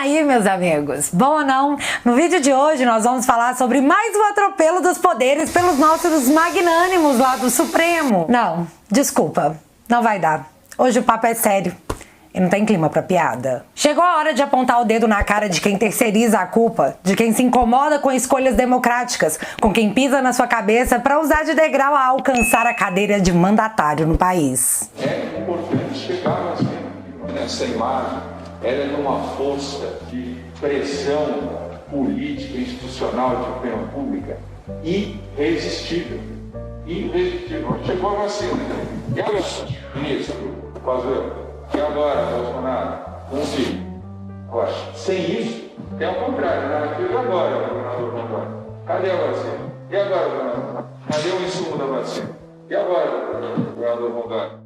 aí, meus amigos? Bom ou não? No vídeo de hoje nós vamos falar sobre mais um atropelo dos poderes pelos nossos magnânimos lá do Supremo. Não, desculpa, não vai dar. Hoje o papo é sério e não tem clima pra piada. Chegou a hora de apontar o dedo na cara de quem terceiriza a culpa, de quem se incomoda com escolhas democráticas, com quem pisa na sua cabeça pra usar de degrau a alcançar a cadeira de mandatário no país. É importante chegar nessa imagem. Ela é numa força de pressão política e institucional de opinião pública irresistível. Irresistível. Chegou a vacina. E agora, ministro, e agora, Bolsonaro? Um filho. Agora, sem isso, é ao contrário, né? E agora, governador Rondônia? Cadê a vacina? E agora, governador? Cadê o insumo da vacina? E agora, governador Rondônia?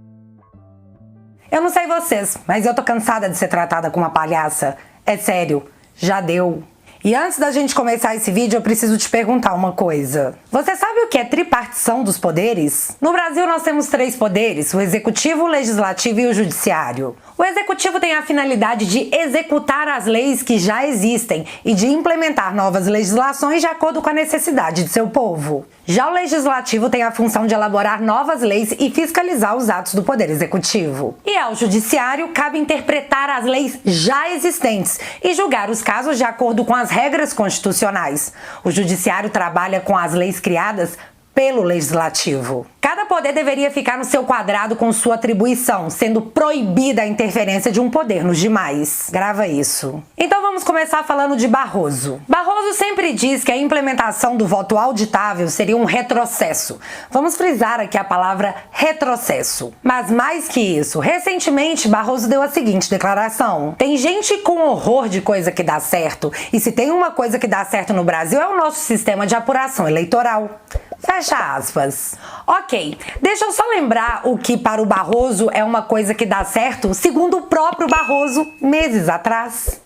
Eu não sei vocês, mas eu tô cansada de ser tratada como uma palhaça. É sério, já deu. E antes da gente começar esse vídeo, eu preciso te perguntar uma coisa. Você sabe o que é tripartição dos poderes? No Brasil nós temos 3 poderes, o Executivo, o Legislativo e o Judiciário. O Executivo tem a finalidade de executar as leis que já existem e de implementar novas legislações de acordo com a necessidade de seu povo. Já o Legislativo tem a função de elaborar novas leis e fiscalizar os atos do Poder Executivo. E ao Judiciário cabe interpretar as leis já existentes e julgar os casos de acordo com as regras constitucionais. O Judiciário trabalha com as leis criadas pelo Legislativo. Cada poder deveria ficar no seu quadrado com sua atribuição, sendo proibida a interferência de um poder nos demais. Grava isso. Então vamos começar falando de Barroso. Barroso sempre diz que a implementação do voto auditável seria um retrocesso. Vamos frisar aqui a palavra retrocesso. Mas mais que isso, recentemente Barroso deu a seguinte declaração: tem gente com horror de coisa que dá certo, e se tem uma coisa que dá certo no Brasil é o nosso sistema de apuração eleitoral. Fecha aspas. Ok, deixa eu só lembrar o que para o Barroso é uma coisa que dá certo, segundo o próprio Barroso, meses atrás.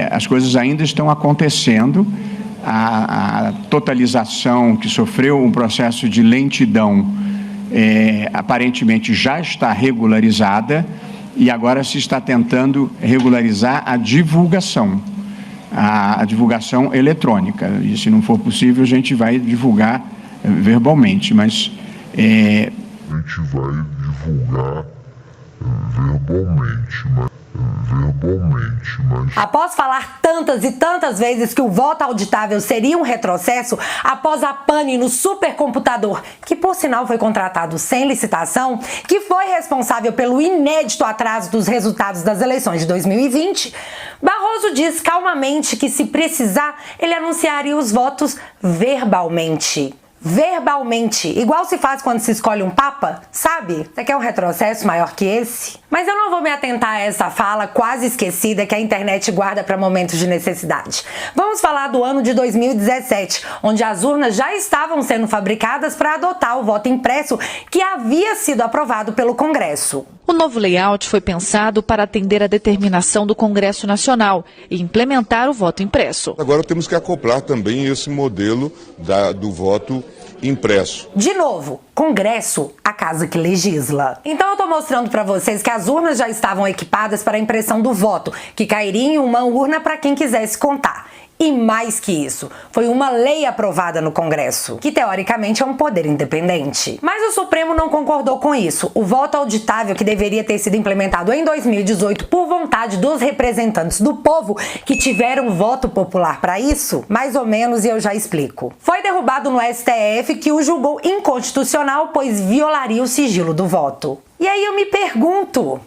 As coisas ainda estão acontecendo. A totalização que sofreu um processo de lentidão aparentemente já está regularizada e agora se está tentando regularizar a divulgação eletrônica. E se não for possível, a gente vai divulgar verbalmente, mas a gente vai divulgar verbalmente, mas... Após falar tantas e tantas vezes que o voto auditável seria um retrocesso, após a pane no supercomputador, que por sinal foi contratado sem licitação, que foi responsável pelo inédito atraso dos resultados das eleições de 2020, Barroso diz calmamente que, se precisar, ele anunciaria os votos verbalmente. Verbalmente, igual se faz quando se escolhe um papa, sabe? Você quer um retrocesso maior que esse? Mas eu não vou me atentar a essa fala quase esquecida que a internet guarda para momentos de necessidade. Vamos falar do ano de 2017, onde as urnas já estavam sendo fabricadas para adotar o voto impresso que havia sido aprovado pelo Congresso. O novo layout foi pensado para atender a determinação do Congresso Nacional e implementar o voto impresso. Agora temos que acoplar também esse modelo do voto impresso. De novo, Congresso, a casa que legisla. Então eu tô mostrando para vocês que as urnas já estavam equipadas para a impressão do voto, que cairia em uma urna para quem quisesse contar. E mais que isso, foi uma lei aprovada no Congresso, que teoricamente é um poder independente. Mas o Supremo não concordou com isso. O voto auditável, que deveria ter sido implementado em 2018 por vontade dos representantes do povo, que tiveram voto popular para isso, mais ou menos, e eu já explico. Foi derrubado no STF, que o julgou inconstitucional, pois violaria o sigilo do voto. E aí eu me pergunto,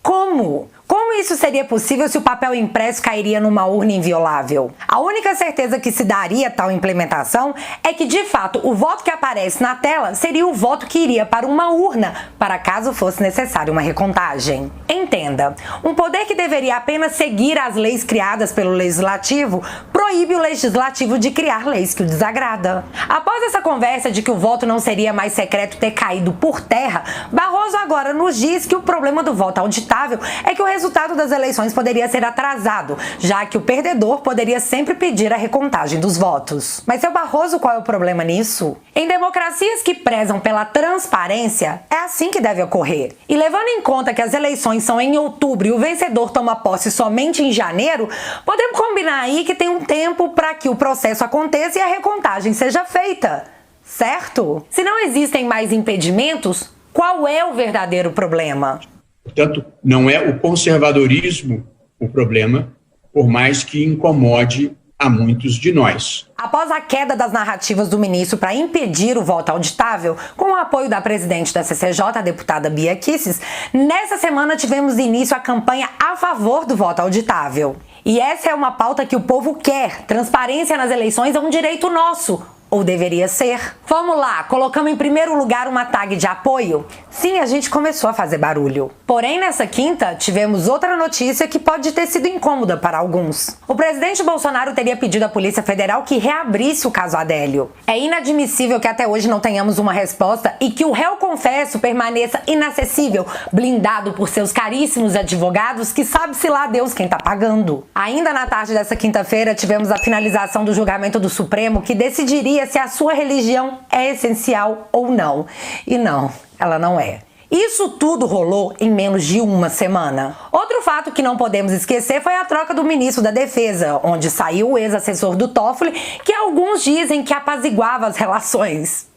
como? Como isso seria possível se o papel impresso cairia numa urna inviolável? A única certeza que se daria tal implementação é que, de fato, o voto que aparece na tela seria o voto que iria para uma urna, para caso fosse necessária uma recontagem. Entenda, um poder que deveria apenas seguir as leis criadas pelo Legislativo proíbe o legislativo de criar leis que o desagrada. Após essa conversa de que o voto não seria mais secreto ter caído por terra, Barroso agora nos diz que o problema do voto auditável é que o resultado das eleições poderia ser atrasado, já que o perdedor poderia sempre pedir a recontagem dos votos. Mas, seu Barroso, qual é o problema nisso? Em democracias que prezam pela transparência, é assim que deve ocorrer. E levando em conta que as eleições são em outubro e o vencedor toma posse somente em janeiro, podemos combinar aí que tem um tempo para que o processo aconteça e a recontagem seja feita, certo? Se não existem mais impedimentos, qual é o verdadeiro problema? Portanto, não é o conservadorismo o problema, por mais que incomode a muitos de nós. Após a queda das narrativas do ministro para impedir o voto auditável, com o apoio da presidente da CCJ, a deputada Bia Kicis, nessa semana tivemos início a campanha a favor do voto auditável. E essa é uma pauta que o povo quer. Transparência nas eleições é um direito nosso. Ou deveria ser. Vamos lá, colocamos em primeiro lugar uma tag de apoio? Sim, a gente começou a fazer barulho. Porém, nessa quinta, tivemos outra notícia que pode ter sido incômoda para alguns. O presidente Bolsonaro teria pedido à Polícia Federal que reabrisse o caso Adélio. É inadmissível que até hoje não tenhamos uma resposta e que o réu confesso permaneça inacessível, blindado por seus caríssimos advogados que sabe-se lá Deus quem tá pagando. Ainda na tarde dessa quinta-feira, tivemos a finalização do julgamento do Supremo que decidiria se a sua religião é essencial ou não. E não, ela não é. Isso tudo rolou em menos de uma semana. Outro fato que não podemos esquecer foi a troca do ministro da Defesa, onde saiu o ex-assessor do Toffoli, que alguns dizem que apaziguava as relações.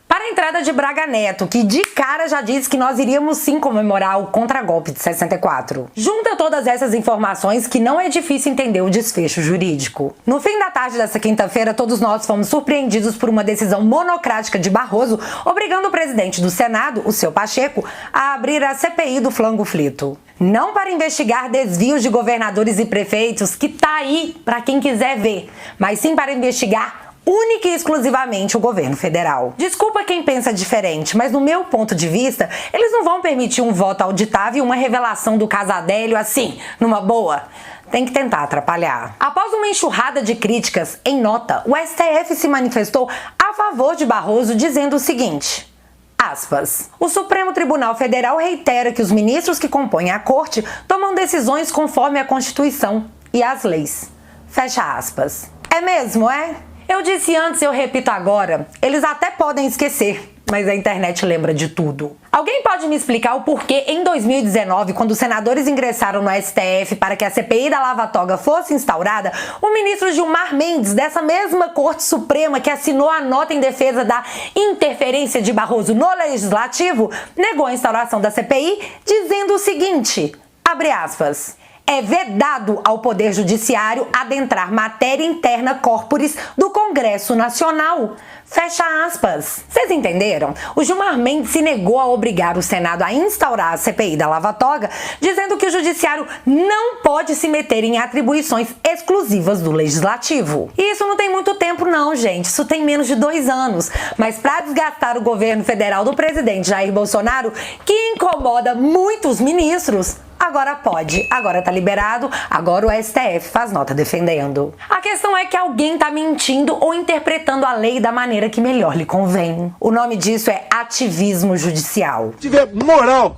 Para a entrada de Braga Neto, que de cara já disse que nós iríamos sim comemorar o contragolpe de 64. Junta todas essas informações que não é difícil entender o desfecho jurídico. No fim da tarde dessa quinta-feira, todos nós fomos surpreendidos por uma decisão monocrática de Barroso, obrigando o presidente do Senado, o seu Pacheco, a abrir a CPI do flango frito. Não para investigar desvios de governadores e prefeitos, que tá aí para quem quiser ver, mas sim para investigar única e exclusivamente o governo federal. Desculpa quem pensa diferente, mas no meu ponto de vista, eles não vão permitir um voto auditável e uma revelação do caso Adélio assim, numa boa. Tem que tentar atrapalhar. Após uma enxurrada de críticas, em nota, o STF se manifestou a favor de Barroso, dizendo o seguinte, aspas, o Supremo Tribunal Federal reitera que os ministros que compõem a corte tomam decisões conforme a Constituição e as leis. Fecha aspas. É mesmo, é? Eu disse antes e eu repito agora, eles até podem esquecer, mas a internet lembra de tudo. Alguém pode me explicar o porquê em 2019, quando os senadores ingressaram no STF para que a CPI da Lava Toga fosse instaurada, o ministro Gilmar Mendes, dessa mesma Corte Suprema que assinou a nota em defesa da interferência de Barroso no Legislativo, negou a instauração da CPI, dizendo o seguinte, abre aspas, é vedado ao Poder Judiciário adentrar matéria interna corporis do Congresso Nacional. Fecha aspas. Vocês entenderam? O Gilmar Mendes se negou a obrigar o Senado a instaurar a CPI da Lava Toga, dizendo que o Judiciário não pode se meter em atribuições exclusivas do Legislativo. E isso não tem muito tempo não, gente. Isso tem menos de 2 anos. Mas para desgastar o governo federal do presidente Jair Bolsonaro, que incomoda muitos ministros, agora pode, agora tá liberado, agora o STF faz nota defendendo. A questão é que alguém tá mentindo ou interpretando a lei da maneira que melhor lhe convém. O nome disso é ativismo judicial. Se tiver moral,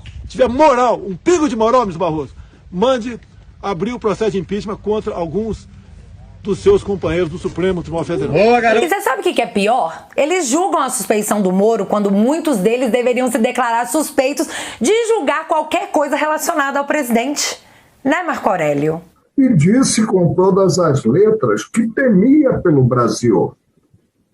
um pingo de moral, Mr. Barroso, mande abrir o processo de impeachment contra alguns dos seus companheiros do Supremo Tribunal Federal. E você sabe o que é pior? Eles julgam a suspeição do Moro quando muitos deles deveriam se declarar suspeitos de julgar qualquer coisa relacionada ao presidente. Né, Marco Aurélio? E disse com todas as letras que temia pelo Brasil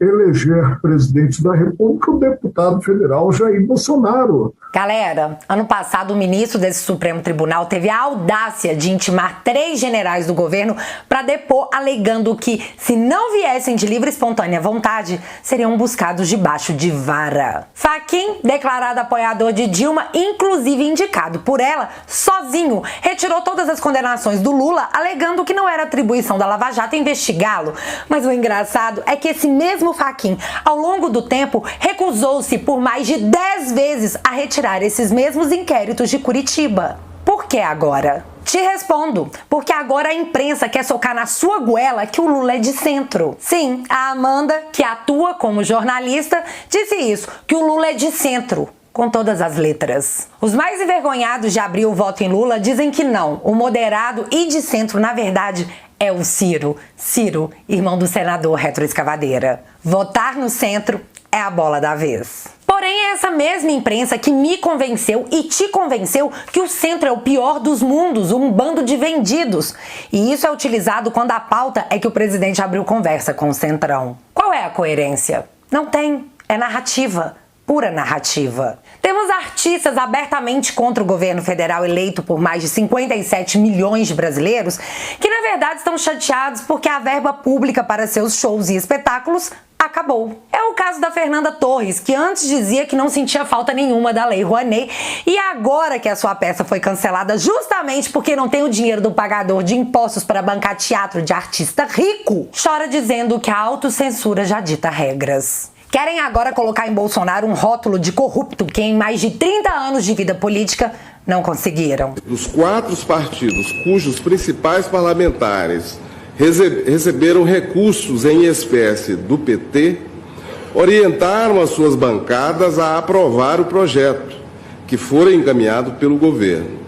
eleger presidente da República o deputado federal Jair Bolsonaro. Galera, ano passado o ministro desse Supremo Tribunal teve a audácia de intimar 3 generais do governo para depor, alegando que, se não viessem de livre e espontânea vontade, seriam buscados debaixo de vara. Fachin, declarado apoiador de Dilma, inclusive indicado por ela, sozinho, retirou todas as condenações do Lula, alegando que não era atribuição da Lava Jato investigá-lo. Mas o engraçado é que esse mesmo Fachin, ao longo do tempo, recusou-se por mais de 10 vezes a retirar esses mesmos inquéritos de Curitiba. Por Por que agora? Te respondo, porque agora a imprensa quer socar na sua goela que o Lula é de centro. Sim, a Amanda, que atua como jornalista, disse isso, que o Lula é de centro. Com todas as letras. Os mais envergonhados de abrir o voto em Lula dizem que não. O moderado e de centro, na verdade, é o Ciro. Ciro, irmão do senador retroescavadeira. Votar no centro é a bola da vez. Porém, é essa mesma imprensa que me convenceu e te convenceu que o centro é o pior dos mundos, um bando de vendidos. E isso é utilizado quando a pauta é que o presidente abriu conversa com o Centrão. Qual é a coerência? Não tem. É narrativa. Pura narrativa. Temos artistas abertamente contra o governo federal eleito por mais de 57 milhões de brasileiros que, na verdade, estão chateados porque a verba pública para seus shows e espetáculos acabou. É o caso da Fernanda Torres, que antes dizia que não sentia falta nenhuma da Lei Rouanet e agora que a sua peça foi cancelada justamente porque não tem o dinheiro do pagador de impostos para bancar teatro de artista rico, chora dizendo que a autocensura já dita regras. Querem agora colocar em Bolsonaro um rótulo de corrupto que em mais de 30 anos de vida política não conseguiram. Dos 4 partidos cujos principais parlamentares receberam recursos em espécie do PT, orientaram as suas bancadas a aprovar o projeto, que fora encaminhado pelo governo.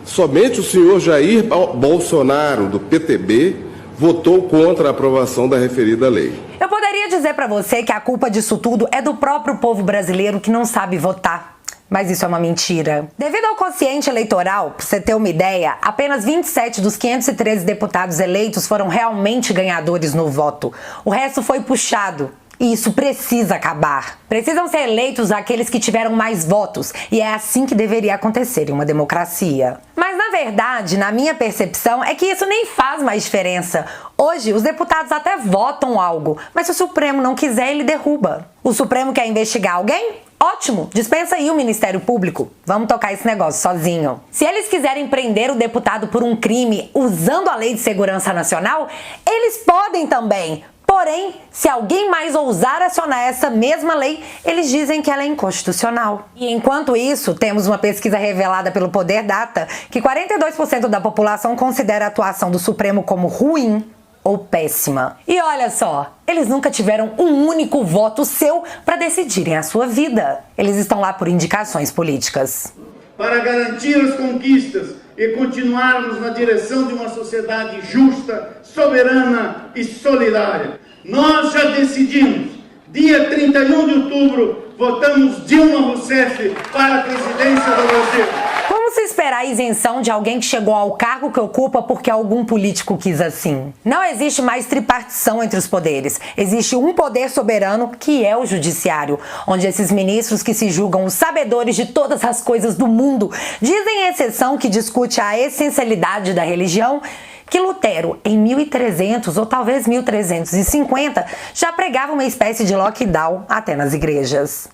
Somente o senhor Jair Bolsonaro, do PTB, votou contra a aprovação da referida lei. Eu poderia dizer para você que a culpa disso tudo é do próprio povo brasileiro que não sabe votar. Mas isso é uma mentira. Devido ao quociente eleitoral, pra você ter uma ideia, apenas 27 dos 513 deputados eleitos foram realmente ganhadores no voto. O resto foi puxado. E isso precisa acabar. Precisam ser eleitos aqueles que tiveram mais votos. E é assim que deveria acontecer em uma democracia. Mas na verdade, na minha percepção, é que isso nem faz mais diferença. Hoje, os deputados até votam algo, mas se o Supremo não quiser, ele derruba. O Supremo quer investigar alguém? Ótimo, dispensa aí o Ministério Público. Vamos tocar esse negócio sozinho. Se eles quiserem prender o deputado por um crime usando a Lei de Segurança Nacional, eles podem também. Porém, se alguém mais ousar acionar essa mesma lei, eles dizem que ela é inconstitucional. E enquanto isso, temos uma pesquisa revelada pelo Poder Data que 42% da população considera a atuação do Supremo como ruim ou péssima. E olha só, eles nunca tiveram um único voto seu para decidirem a sua vida. Eles estão lá por indicações políticas. Para garantir as conquistas e continuarmos na direção de uma sociedade justa, soberana e solidária. Nós já decidimos, dia 31 de outubro, votamos Dilma Rousseff para a presidência do Brasil. Como se esperar a isenção de alguém que chegou ao cargo que ocupa porque algum político quis assim? Não existe mais tripartição entre os poderes. Existe um poder soberano, que é o judiciário, onde esses ministros que se julgam os sabedores de todas as coisas do mundo dizem exceção que discute a essencialidade da religião, que Lutero, em 1300 ou talvez 1350, já pregava uma espécie de lockdown até nas igrejas.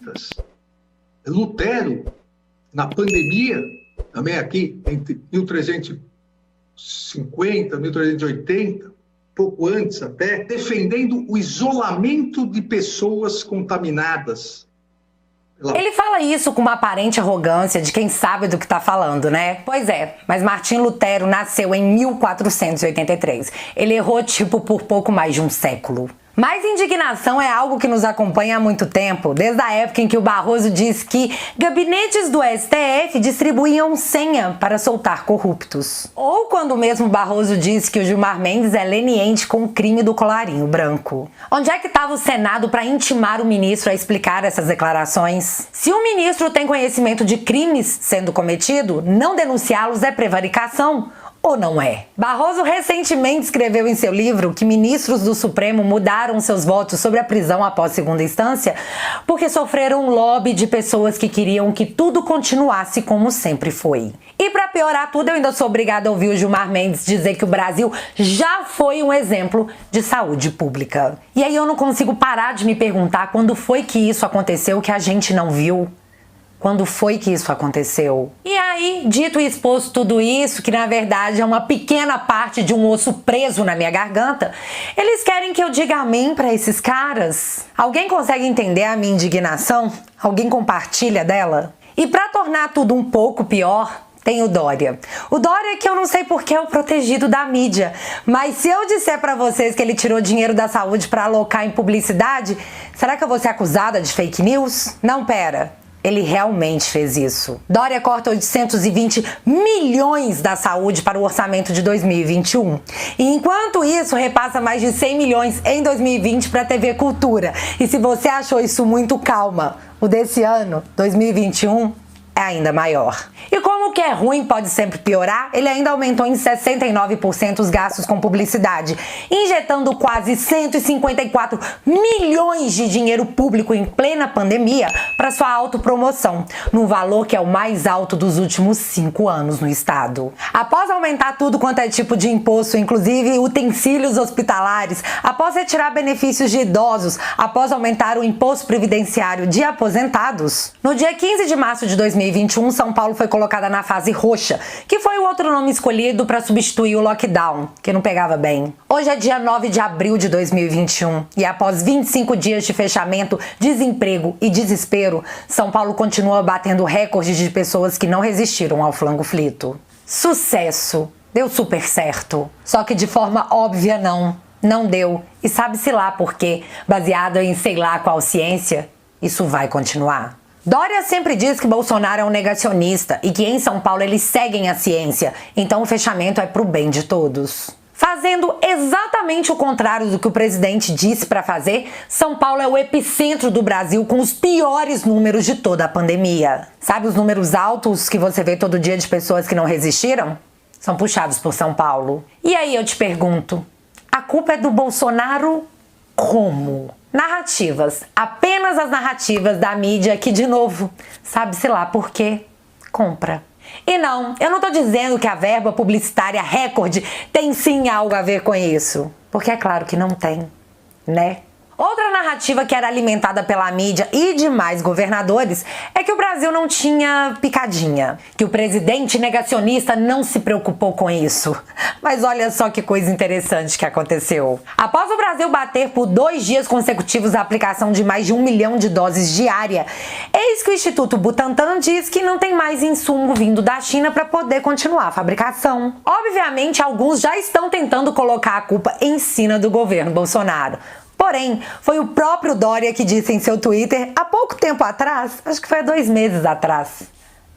Lutero, na pandemia, também aqui, entre 1350 e 1380, pouco antes até, defendendo o isolamento de pessoas contaminadas. Ele fala isso com uma aparente arrogância de quem sabe do que está falando, né? Pois é, mas Martim Lutero nasceu em 1483. Ele errou, por pouco mais de um século. Mas indignação é algo que nos acompanha há muito tempo, desde a época em que o Barroso disse que gabinetes do STF distribuíam senha para soltar corruptos. Ou quando o mesmo Barroso disse que o Gilmar Mendes é leniente com o crime do colarinho branco. Onde é que estava o Senado para intimar o ministro a explicar essas declarações? Se o ministro tem conhecimento de crimes sendo cometido, não denunciá-los é prevaricação. Ou não é? Barroso recentemente escreveu em seu livro que ministros do Supremo mudaram seus votos sobre a prisão após segunda instância porque sofreram um lobby de pessoas que queriam que tudo continuasse como sempre foi. E para piorar tudo, eu ainda sou obrigada a ouvir o Gilmar Mendes dizer que o Brasil já foi um exemplo de saúde pública. E aí eu não consigo parar de me perguntar quando foi que isso aconteceu que a gente não viu. Quando foi que isso aconteceu? E aí, dito e exposto tudo isso, que na verdade é uma pequena parte de um osso preso na minha garganta, eles querem que eu diga amém para esses caras? Alguém consegue entender a minha indignação? Alguém compartilha dela? E para tornar tudo um pouco pior, tem o Dória. O Dória que eu não sei porque é o protegido da mídia, mas se eu disser pra vocês que ele tirou dinheiro da saúde pra alocar em publicidade, será que eu vou ser acusada de fake news? Não, pera. Ele realmente fez isso. Dória corta 820 milhões da saúde para o orçamento de 2021. E enquanto isso, repassa mais de 100 milhões em 2020 para a TV Cultura. E se você achou isso muito, calma. O desse ano, 2021, é ainda maior. E como o que é ruim pode sempre piorar, ele ainda aumentou em 69% os gastos com publicidade, injetando quase 154 milhões de dinheiro público em plena pandemia para sua autopromoção, num valor que é o mais alto dos últimos 5 anos no estado. Após aumentar tudo quanto é tipo de imposto, inclusive utensílios hospitalares, após retirar benefícios de idosos, após aumentar o imposto previdenciário de aposentados, no dia 15 de março de 2021, São Paulo foi colocada na fase roxa, que foi o outro nome escolhido para substituir o lockdown, que não pegava bem. Hoje é dia 9 de abril de 2021 e após 25 dias de fechamento, desemprego e desespero, São Paulo continua batendo recordes de pessoas que não resistiram ao flango frito. Sucesso! Deu super certo. Só que de forma óbvia não deu. E sabe-se lá por quê, baseado em sei lá qual ciência, isso vai continuar. Dória sempre diz que Bolsonaro é um negacionista e que em São Paulo eles seguem a ciência, então o fechamento é pro bem de todos. Fazendo exatamente o contrário do que o presidente disse para fazer, São Paulo é o epicentro do Brasil com os piores números de toda a pandemia. Sabe os números altos que você vê todo dia de pessoas que não resistiram? São puxados por São Paulo. E aí eu te pergunto, a culpa é do Bolsonaro como? Narrativas, apenas as narrativas da mídia que, de novo, sabe-se lá por quê, compra. E não, eu não tô dizendo que a verba publicitária recorde tem sim algo a ver com isso, porque é claro que não tem, né? Outra narrativa que era alimentada pela mídia e demais governadores é que o Brasil não tinha picadinha, que o presidente negacionista não se preocupou com isso. Mas olha só que coisa interessante que aconteceu. Após o Brasil bater por 2 dias consecutivos a aplicação de mais de 1 milhão de doses diária, eis que o Instituto Butantan diz que não tem mais insumo vindo da China para poder continuar a fabricação. Obviamente, alguns já estão tentando colocar a culpa em cima do governo Bolsonaro. Porém, foi o próprio Dória que disse em seu Twitter há pouco tempo atrás, acho que foi há 2 meses atrás,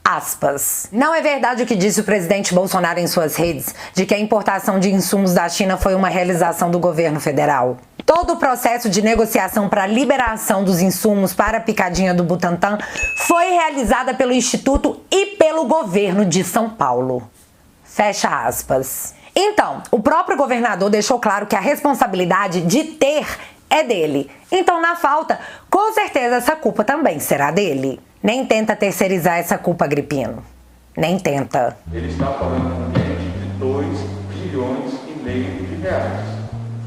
aspas, não é verdade o que disse o presidente Bolsonaro em suas redes, de que a importação de insumos da China foi uma realização do governo federal. Todo o processo de negociação para a liberação dos insumos para a picadinha do Butantan foi realizada pelo Instituto e pelo governo de São Paulo. Fecha aspas. Então, o próprio governador deixou claro que a responsabilidade de ter é dele. Então, na falta, com certeza essa culpa também será dele. Nem tenta terceirizar essa culpa, Agripino. Nem tenta. Ele está falando de 2,5 bilhões de reais.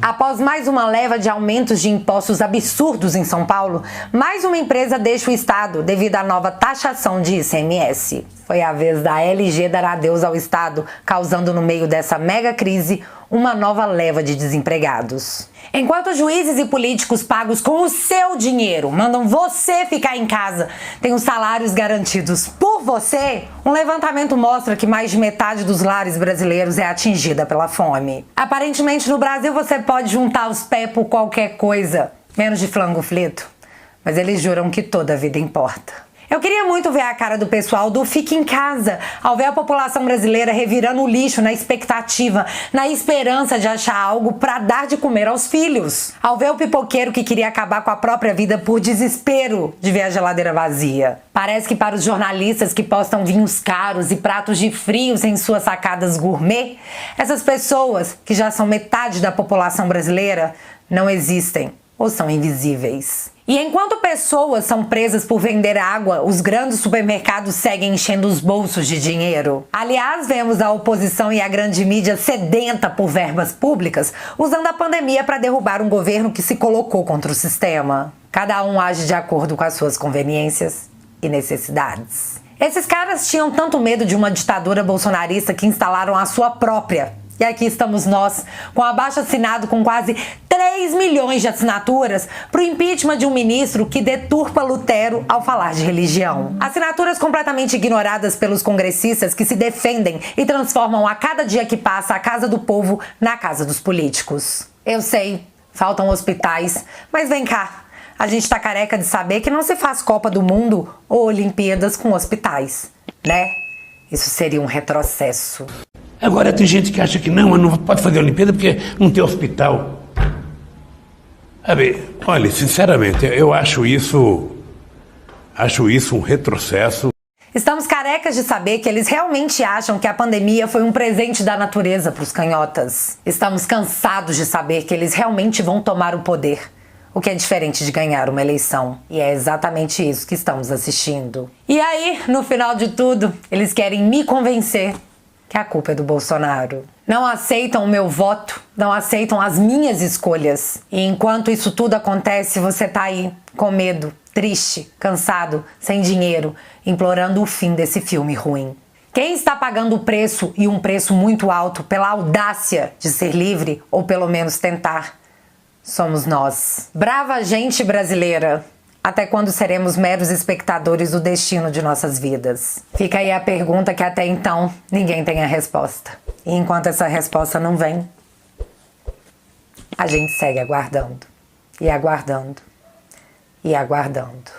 Após mais uma leva de aumentos de impostos absurdos em São Paulo, mais uma empresa deixa o estado devido à nova taxação de ICMS. Foi a vez da LG dar adeus ao estado, causando no meio dessa mega crise uma nova leva de desempregados. Enquanto juízes e políticos pagos com o seu dinheiro mandam você ficar em casa, tem os salários garantidos por você, um levantamento mostra que mais de metade dos lares brasileiros é atingida pela fome. Aparentemente no Brasil você pode juntar os pés por qualquer coisa, menos de flango frito, mas eles juram que toda a vida importa. Eu queria muito ver a cara do pessoal do Fique em Casa, ao ver a população brasileira revirando o lixo na expectativa, na esperança de achar algo para dar de comer aos filhos. Ao ver o pipoqueiro que queria acabar com a própria vida por desespero de ver a geladeira vazia. Parece que para os jornalistas que postam vinhos caros e pratos de frios em suas sacadas gourmet, essas pessoas, que já são metade da população brasileira, não existem ou são invisíveis. E enquanto pessoas são presas por vender água, os grandes supermercados seguem enchendo os bolsos de dinheiro. Aliás, vemos a oposição e a grande mídia sedenta por verbas públicas, usando a pandemia para derrubar um governo que se colocou contra o sistema. Cada um age de acordo com as suas conveniências e necessidades. Esses caras tinham tanto medo de uma ditadura bolsonarista que instalaram a sua própria E aqui estamos nós, com abaixo-assinado com quase 3 milhões de assinaturas para o impeachment de um ministro que deturpa Lutero ao falar de religião. Assinaturas completamente ignoradas pelos congressistas que se defendem e transformam a cada dia que passa a casa do povo na casa dos políticos. Eu sei, faltam hospitais, mas vem cá. A gente tá careca de saber que não se faz Copa do Mundo ou Olimpíadas com hospitais, né? Isso seria um retrocesso. Agora tem gente que acha que não pode fazer Olimpíada porque não tem hospital. Olha, sinceramente, eu acho isso um retrocesso. Estamos carecas de saber que eles realmente acham que a pandemia foi um presente da natureza para os canhotas. Estamos cansados de saber que eles realmente vão tomar o poder. O que é diferente de ganhar uma eleição. E é exatamente isso que estamos assistindo. E aí, no final de tudo, eles querem me convencer que a culpa é do Bolsonaro. Não aceitam o meu voto, não aceitam as minhas escolhas. E enquanto isso tudo acontece, você tá aí, com medo, triste, cansado, sem dinheiro, implorando o fim desse filme ruim. Quem está pagando o preço, e um preço muito alto, pela audácia de ser livre, ou pelo menos tentar, somos nós. Brava gente brasileira. Até quando seremos meros espectadores do destino de nossas vidas? Fica aí a pergunta que até então ninguém tem a resposta. E enquanto essa resposta não vem, a gente segue aguardando. E aguardando. E aguardando.